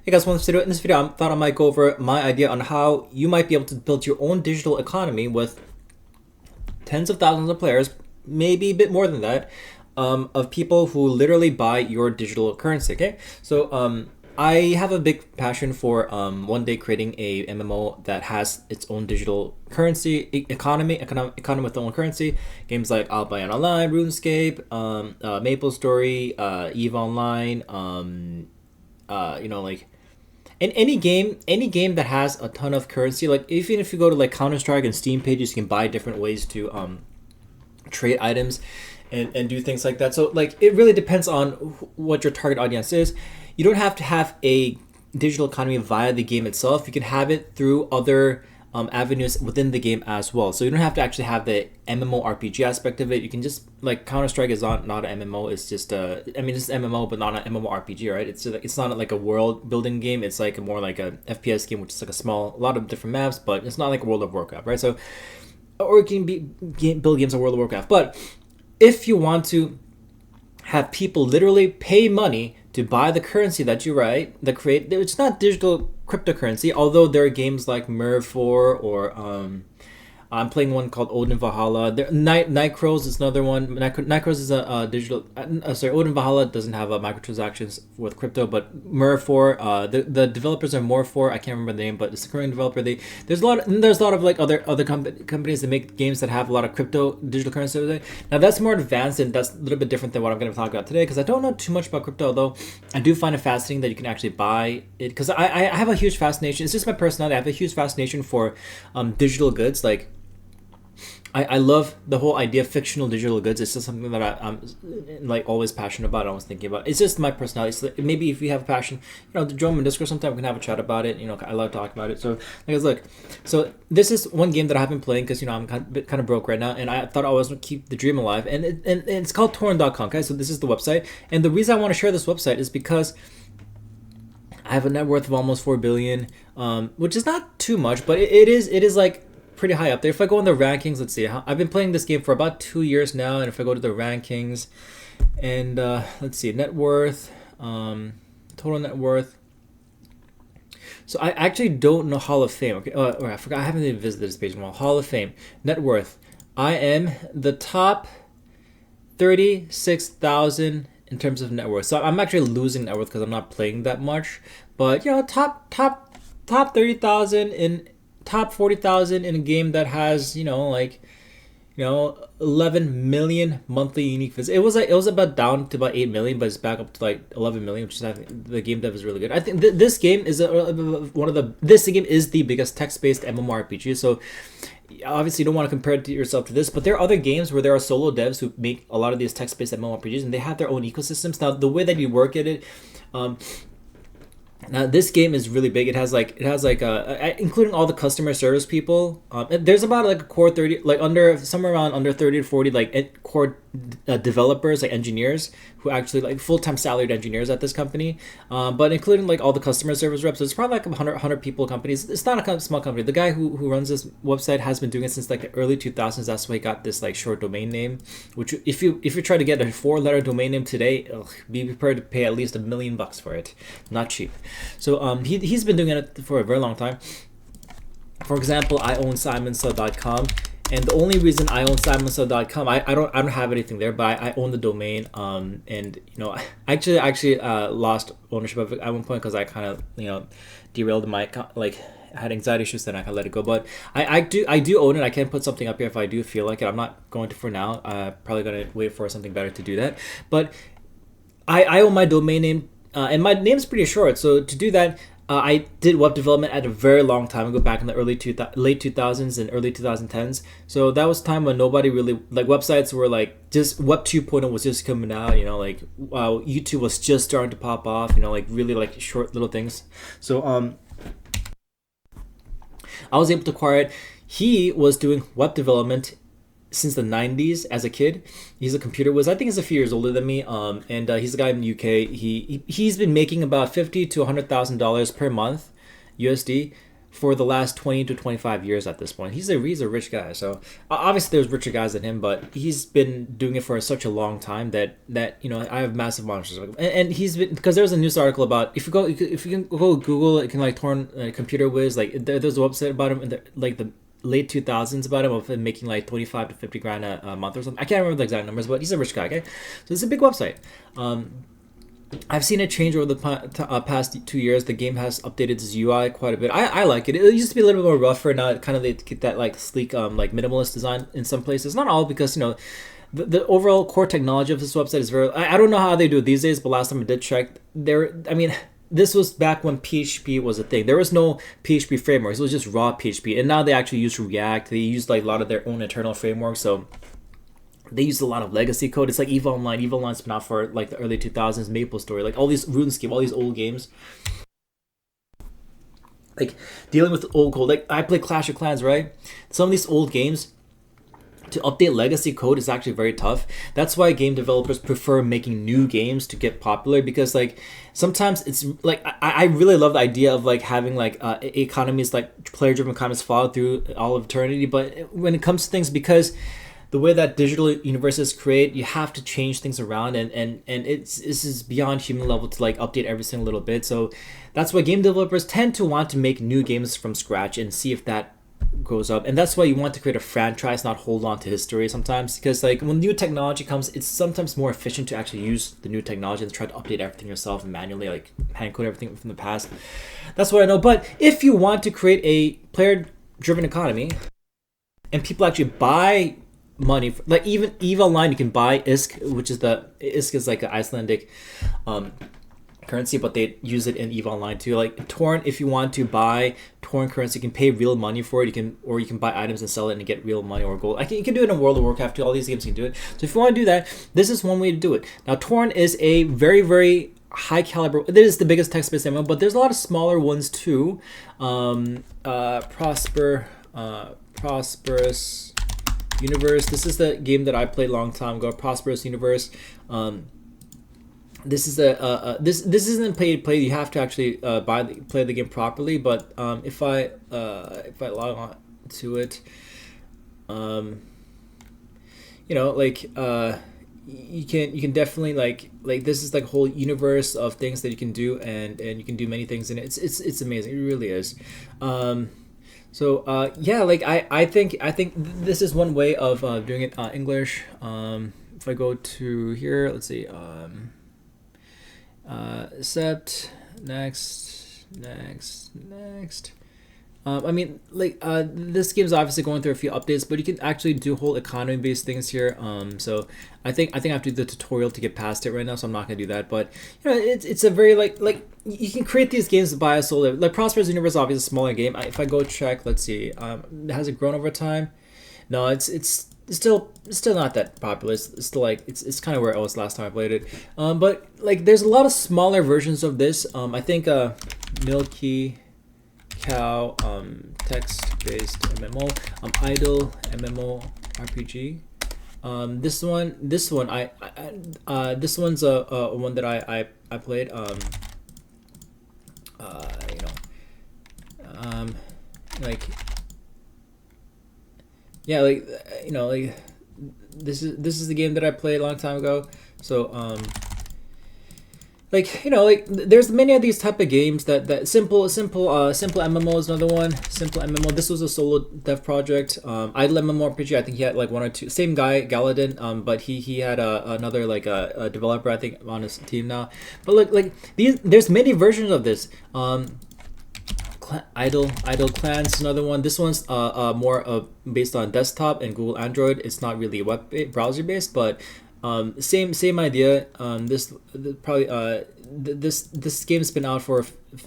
Hey guys, welcome to this video. In this video, I thought I might go over my idea on how you might be able to build your own digital economy with tens of thousands of players, maybe a bit more than that, of people who literally buy your digital currency. Okay, so I have a big passion for one day creating a MMO that has its own digital currency economy with its own currency. Games like Albion Online, RuneScape, Maple Story, Eve Online, like in any game that has a ton of currency, like even if you go to like Counter-Strike and Steam pages, you can buy different ways to trade items and do things like that. So like it really depends on what your target audience is. You don't have to have a digital economy via the game itself. You can have it through other avenues within the game as well. So you don't have to actually have the MMORPG aspect of it. You can just, like, Counter-Strike is not an MMO. It's just it's MMO but not an MMORPG, right? It's not like a world building game. It's like more like a FPS game, which is like a lot of different maps, but it's not like World of Warcraft, right? So, or it can build games of World of Warcraft. But if you want to have people literally pay money to buy the currency that you create, it's not digital cryptocurrency, although there are games like Merv4 or I'm playing one called Odin Valhalla. Nightcrows is another one. Nightcrows is a digital. Odin Valhalla doesn't have microtransactions with crypto, but Merv4, the developers are More4. I can't remember the name, but it's the current developer. There's a lot of like other companies that make games that have a lot of crypto digital currency with it. Now that's more advanced and that's a little bit different than what I'm going to talk about today, because I don't know too much about crypto, although I do find it fascinating that you can actually buy it, because I have a huge fascination. It's just my personality. I have a huge fascination for digital goods. Like, I love the whole idea of fictional digital goods. It's just something that I'm like always passionate about. I was thinking about. It's just my personality. So maybe if you have a passion, join me in Discord sometime. We can have a chat about it. I love talking about it. So, guys, look. So this is one game that I have been playing because I'm kind of broke right now, and I thought I was going to keep the dream alive. And it's called Torrent.com. Okay, so this is the website, and the reason I want to share this website is because I have a net worth of almost 4 billion, which is not too much, but it is like pretty high up there. If I go in the rankings, let's see, I've been playing this game for about 2 years now, and if I go to the rankings and let's see, net worth, total net worth. So I actually don't know Hall of Fame. Okay, I forgot, I haven't even visited this page in a while. Hall of Fame, net worth. I am the top 36,000 in terms of net worth. So I'm actually losing net worth because I'm not playing that much. But top 30,000 in top 40,000 in a game that has 11 million monthly unique visitors. It was about down to about 8 million, but it's back up to like 11 million, which is, I think, the game dev is really good. I think this game is this game is the biggest text-based MMORPG. So obviously you don't want to compare it to yourself to this, but there are other games where there are solo devs who make a lot of these text-based MMORPGs, and they have their own ecosystems. Now the way that you work at it, now this game is really big. It has including all the customer service people. There's about like a core 30, like somewhere around under 30 to 40 like core developers, like engineers who actually like full-time salaried engineers at this company. But including like all the customer service reps, so it's probably like 100 people companies. It's not a small company. The guy who runs this website has been doing it since like the early 2000s. That's why he got this like short domain name. Which if you try to get a 4-letter domain name today, be prepared to pay at least $1 million for it. Not cheap. So he's been doing it for a very long time. For example, I own simonsub.com, and the only reason I own simonsub.com, I don't have anything there, but I own the domain. And I actually lost ownership of it at one point because I kind of derailed my account, like I had anxiety issues, then I can let it go. But I do own it. I can put something up here if I do feel like it. I'm not going to for now. Probably gonna wait for something better to do that. But I own my domain name. And my name's pretty short, so to do that, I did web development at a very long time ago, back in the late 2000s and early 2010s. So that was time when nobody really, like, websites were like, just Web 2.0 was just coming out, YouTube was just starting to pop off, like really like short little things. So I was able to acquire it. He was doing web development since the 90s as a kid. He's a computer whiz. I think he's a few years older than me. And he's a guy in the UK. He's been making about $50,000 to $100,000 per month USD for the last 20 to 25 years at this point. He's a rich guy. So obviously there's richer guys than him, but he's been doing it for such a long time that I have massive monsters. And he's been, because there was a news article about, if you can go Google, it can like torn computer whiz, like there's a website about him in like the late 2000s about him, of him making like 25 to 50 grand a month or something. I can't remember the exact numbers, but he's a rich guy. Okay, so it's a big website. I've seen it change over the past 2 years. The game has updated its UI quite a bit. I like it. It used to be a little bit more rougher. Now it kind of, they get that like sleek, like minimalist design in some places. Not all, because the overall core technology of this website is very. I don't know how they do it these days, but last time I did check, this was back when PHP was a thing. There was no PHP frameworks. It was just raw PHP, and now they actually use React. They use like a lot of their own internal frameworks. So they used a lot of legacy code. It's like EVE Online. EVE Online's been out for like the early 2000s. MapleStory, like all these RuneScape, all these old games. Like dealing with old code. Like I play Clash of Clans, right? Some of these old games, to update legacy code is actually very tough. That's why game developers prefer making new games to get popular, because like sometimes it's like I really love the idea of like having like economies, like player driven economies follow through all of eternity. But when it comes to things, because the way that digital universes create, you have to change things around, and this is beyond human level to like update every single little bit. So that's why game developers tend to want to make new games from scratch and see if that grows up. And that's why you want to create a franchise, not hold on to history sometimes, because like when new technology comes, it's sometimes more efficient to actually use the new technology and try to update everything yourself and manually like hand code everything from the past. That's what I know. But if you want to create a player driven economy and people actually buy money like even EVE Online, you can buy ISK, which is ISK is like an Icelandic currency, but they use it in EVE Online too. Like Torn, if you want to buy Torn currency, you can pay real money for it. You can buy items and sell it and get real money or gold. You can do it in World of Warcraft too. All these games can do it. So if you want to do that, this is one way to do it. Now Torn is a very, very high caliber. It is the biggest text-based MMO, but there's a lot of smaller ones too. Prosperous Universe. This is the game that I played a long time ago. Prosperous Universe. This is this isn't pay to play. You have to actually play the game properly. But if I log on to it, you can definitely like this is like a whole universe of things that you can do, and you can do many things in it. It's amazing. It really is. I think this is one way of doing it English. If I go to here, let's see, accept, next. This game is obviously going through a few updates, but you can actually do whole economy-based things here. So I think I have to do the tutorial to get past it right now, so I'm not gonna do that. But it's a very like you can create these games by a solo. Like Prosperous Universe, obviously a smaller game. If I go check, let's see, has it grown over time? No, it's still not that popular. It's still like it's kind of where it was last time I played it. But like there's a lot of smaller versions of this. I think Milky Cow, text-based MMO, Idle MMO RPG. This one's a one that I played. This is the game that I played a long time ago. So there's many of these type of games that simple MMO is another one. Simple MMO. This was a solo dev project. Idle MMORPG. I think he had like one or two. Same guy, Galadin. But he had another like a developer, I think, on his team now. But there's many versions of this. Idle Clans, another one. This one's more based on desktop and Google Android. It's not really web browser based, but same idea. This game's been out for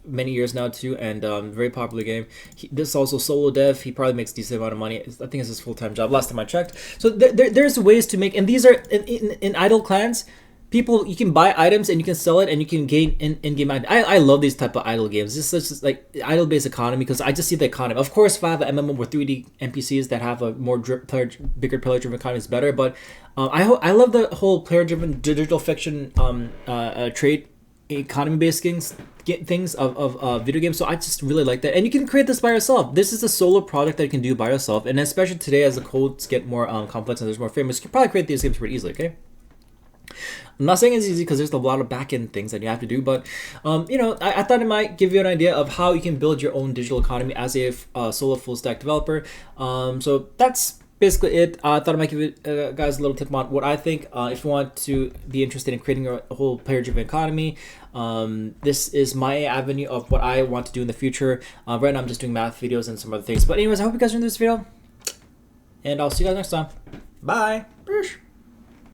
many years now too, and very popular game. This is also solo dev. He probably makes a decent amount of money. I think it's his full-time job last time I checked. So there's ways to make, and these are in Idle Clans. People, you can buy items and you can sell it and you can gain in-game items. I love these type of idle games. This is just like idle-based economy, because I just see the economy. Of course, if I have an MMO with 3D NPCs that have a more bigger player-driven economy, is better. But I love the whole player-driven digital fiction trait economy-based things of video games. So I just really like that, and you can create this by yourself. This is a solo project that you can do by yourself, and especially today as the codes get more complex and there's more frameworks, you can probably create these games pretty easily. Okay. I'm not saying it's easy because there's a lot of back-end things that you have to do, but I thought it might give you an idea of how you can build your own digital economy as a solo full-stack developer. So that's basically it. I thought I might give you guys a little tip on what I think. If you want to be interested in creating a whole player-driven economy, this is my avenue of what I want to do in the future. Right now I'm just doing math videos and some other things. But anyways, I hope you guys enjoyed this video, and I'll see you guys next time. Bye.